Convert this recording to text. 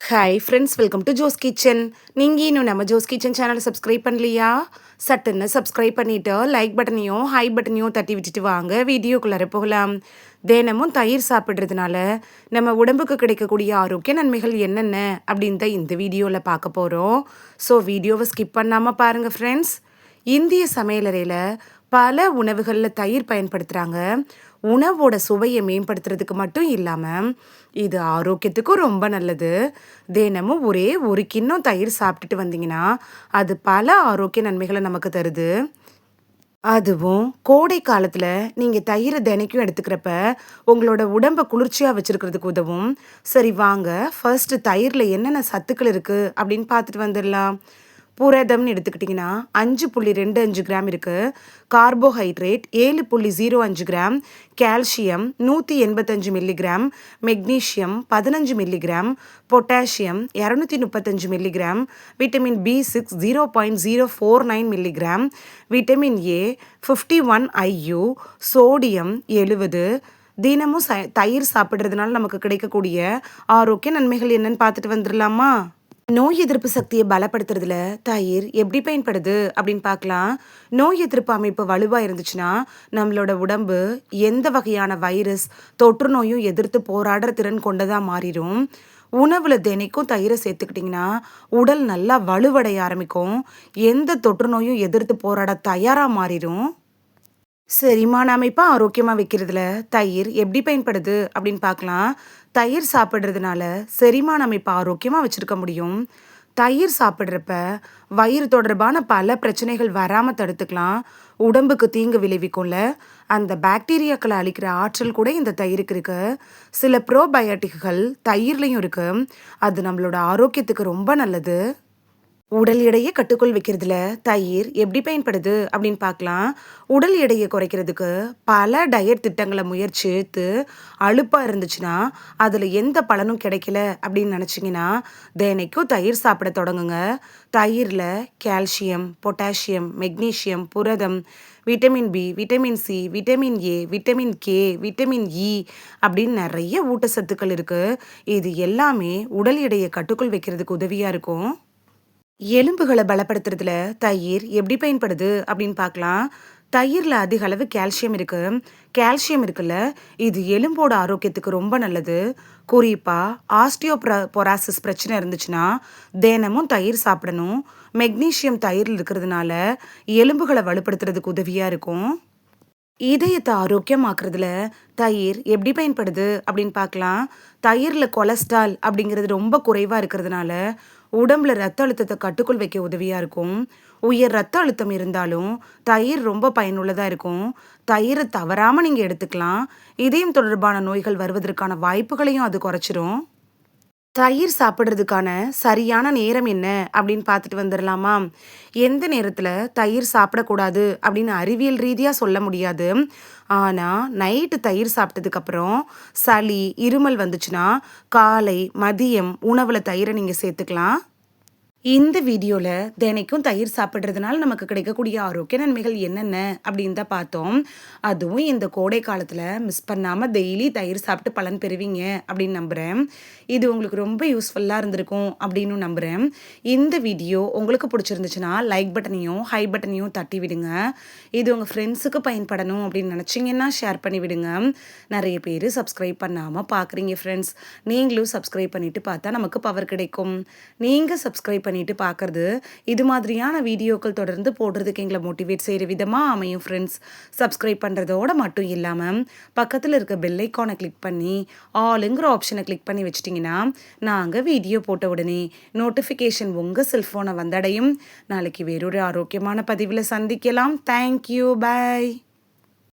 Hi friends, welcome to Jo's kitchen. நீங்கள் இன்னும் நம்ம ஜோஸ் கிச்சன் சேனலை சப்ஸ்கிரைப் பண்ணலையா? சட்டுன்னு சப்ஸ்கிரைப் பண்ணிவிட்டு லைக் பட்டனையும் ஹை பட்டனையும் தட்டி விட்டுட்டு வாங்க வீடியோக்குள்ளார போகலாம். தினமும் தயிர் சாப்பிட்றதுனால நம்ம உடம்புக்கு கிடைக்கக்கூடிய ஆரோக்கிய நன்மைகள் என்னென்ன அப்படின்னு தான் இந்த வீடியோவில் பார்க்க போகிறோம். ஸோ வீடியோவை ஸ்கிப் பண்ணாமல் பாருங்கள் ஃப்ரெண்ட்ஸ். இந்திய சமையலறையில் பல உணவுகளில் தயிர் பயன்படுத்துகிறாங்க. உணவோட சுவையை மேம்படுத்துறதுக்கு மட்டும் இல்லாமல் இது ஆரோக்கியத்துக்கும் ரொம்ப நல்லது. தினமும் ஒரே ஒரு கிண்ணம் தயிர் சாப்பிட்டுட்டு வந்தீங்கன்னா அது பல ஆரோக்கிய நன்மைகளை நமக்கு தருது. அதுவும் கோடை காலத்தில் நீங்கள் தயிரை தினைக்கும் எடுத்துக்கிறப்ப உங்களோட உடம்பை குளிர்ச்சியாக வச்சுருக்கிறதுக்கு உதவும். சரி வாங்க, ஃபர்ஸ்ட்டு தயிரில் என்னென்ன சத்துக்கள் இருக்குது அப்படின்னு பார்த்துட்டு வந்துடலாம். புரதம்னு எடுத்துக்கிட்டிங்கன்னா 5.25 கிராம் இருக்குது. Carbohydrate 7.05 gram, calcium 185 milligram, magnesium 15 milligram, potassium 235 milligram, vitamin B6 0.049 milligram, vitamin A 51 IU, sodium 70. தினமும் தயிர் சாப்பிட்றதுனால நமக்கு கிடைக்கக்கூடிய ஆரோக்கிய நன்மைகள் என்னன்னு பார்த்துட்டு வந்துடலாமா? நோய் எதிர்ப்பு சக்தியை பலப்படுத்துறதுல தயிர் எப்படி பயன்படுது அப்படின்னு பார்க்கலாம். நோய் எதிர்ப்பு அமைப்பு வலுவாக இருந்துச்சுன்னா நம்மளோட உடம்பு எந்த வகையான வைரஸ் தொற்று நோயும் எதிர்த்து போராடுற திறன் கொண்டதாக மாறிடும். உணவில் தினைக்கும் தயிரை சேர்த்துக்கிட்டிங்கன்னா உடல் நல்லா வலுவடைய ஆரம்பிக்கும். எந்த தொற்று நோயும் எதிர்த்து போராட தயாராக மாறிடும். செரிமான அமைப்பை ஆரோக்கியமாக வைக்கிறதுல தயிர் எப்படி பயன்படுது அப்படின்னு பார்க்கலாம். தயிர் சாப்பிட்றதுனால செரிமான அமைப்பை ஆரோக்கியமாக வச்சுருக்க முடியும். தயிர் சாப்பிட்றப்ப வயிறு தொடர்பான பல பிரச்சனைகள் வராமல் தடுத்துக்கலாம். உடம்புக்கு தீங்கு விளைவிக்கும்ல, அந்த பாக்டீரியாக்களை அழிக்கிற ஆற்றல் கூட இந்த தயிருக்கு இருக்குது. சில ப்ரோபயோட்டிக்குகள் தயிர்லையும் இருக்குது. அது நம்மளோட ஆரோக்கியத்துக்கு ரொம்ப நல்லது. உடல் எடையை கட்டுக்குள் வைக்கிறதுல தயிர் எப்படி பயன்படுது அப்படின்னு பார்க்கலாம். உடல் எடையை குறைக்கிறதுக்கு பல டயட் திட்டங்களை முயற்சித்து அலுப்பாக இருந்துச்சுன்னா அதில் எந்த பலனும் கிடைக்கல அப்படின்னு நினச்சிங்கன்னா தினைக்கும் தயிர் சாப்பிட தொடங்குங்க. தயிரில் கால்சியம், பொட்டாசியம், மெக்னீஷியம், புரதம், vitamin B, vitamin C, vitamin A, vitamin K, vitamin E அப்படின்னு நிறைய ஊட்டச்சத்துக்கள் இருக்குது. இது எல்லாமே உடல் எடையை கட்டுக்குள் வைக்கிறதுக்கு உதவியாக இருக்கும். எலும்புகளை பலப்படுத்துறதுல தயிர் எப்படி பயன்படுது அப்படின்னு பார்க்கலாம். தயிரில் அதிக அளவு கால்சியம் இருக்குது. கால்சியம் இருக்குல்ல, இது எலும்போட ஆரோக்கியத்துக்கு ரொம்ப நல்லது. குறிப்பாக ஆஸ்டியோபொராசிஸ் பிரச்சனை இருந்துச்சுன்னா தினமும் தயிர் சாப்பிடணும். மெக்னீஷியம் தயிரில் இருக்கிறதுனால எலும்புகளை வலுப்படுத்துறதுக்கு உதவியாக இருக்கும். இதயத்தை ஆரோக்கியமாக்குறதுல தயிர் எப்படி பயன்படுது அப்படின்னு பார்க்கலாம். தயிரில் கொலஸ்ட்ரால் அப்படிங்கிறது ரொம்ப குறைவாக இருக்கிறதுனால உடம்புல ரத்த அழுத்தத்தை கட்டுக்குள் வைக்க உதவியாக இருக்கும். உயர் ரத்த அழுத்தம் இருந்தாலும் தயிர் ரொம்ப பயனுள்ளதாக இருக்கும். தயிரை தவறாமல் நீங்கள் எடுத்துக்கலாம். இதயம் தொடர்பான நோய்கள் வருவதற்கான வாய்ப்புகளையும் அது குறைச்சிரும். தயிர் சாப்பிட்றதுக்கான சரியான நேரம் என்ன அப்படின்னு பார்த்துட்டு வந்துடலாமா? எந்த நேரத்தில் தயிர் சாப்பிடக்கூடாது அப்படின்னு அறிவியல் ரீதியாக சொல்ல முடியாது. ஆனால் நைட்டு தயிர் சாப்பிட்டதுக்கப்புறம் சளி, இருமல் வந்துச்சுன்னா காலை, மதியம் உணவில் தயிரை நீங்கள் சேர்த்துக்கலாம். இந்த வீடியோவில் தினைக்கும் தயிர் சாப்பிட்றதுனால நமக்கு கிடைக்கக்கூடிய ஆரோக்கிய நன்மைகள் என்னென்ன அப்படின்னு தான் பார்த்தோம். அதுவும் இந்த கோடை காலத்தில் மிஸ் பண்ணாமல் டெய்லி தயிர் சாப்பிட்டு பலன் பெறுவீங்க அப்படின்னு நம்புகிறேன். இது உங்களுக்கு ரொம்ப யூஸ்ஃபுல்லாக இருந்திருக்கும் அப்படின்னு நம்புகிறேன். இந்த வீடியோ உங்களுக்கு பிடிச்சிருந்துச்சுன்னா லைக் பட்டனையும் ஹை பட்டனையும் தட்டி விடுங்க. இது உங்கள் ஃப்ரெண்ட்ஸுக்கு பயன்படணும் அப்படின்னு நினச்சிங்கன்னா ஷேர் பண்ணி விடுங்க. நிறைய பேர் சப்ஸ்கிரைப் பண்ணாமல் பார்க்குறீங்க ஃப்ரெண்ட்ஸ். நீங்களும் சப்ஸ்கிரைப் பண்ணிவிட்டு பார்த்தா நமக்கு பவர் கிடைக்கும். நீங்கள் சப்ஸ்கிரைப் பண்ணிட்டு பார்க்கறது இது மாதிரியான வீடியோக்கள் தொடர்ந்து போடுறதுக்கு எங்களை மோட்டிவேட் செய்கிற விதமாக அமையும் ஃப்ரெண்ட்ஸ். சப்ஸ்கிரைப் பண்ணுறதோட மட்டும் இல்லாமல் பக்கத்தில் இருக்க பெல் ஐக்கானை கிளிக் பண்ணி ஆளுங்கிற ஆப்ஷனை கிளிக் பண்ணி வச்சிட்டிங்கன்னா நாங்கள் வீடியோ போட்ட உடனே நோட்டிஃபிகேஷன் உங்கள் செல்ஃபோனை வந்தடையும். நாளைக்கு வேறொரு ஆரோக்கியமான பதிவில் சந்திக்கலாம். தேங்க்யூ, பாய்.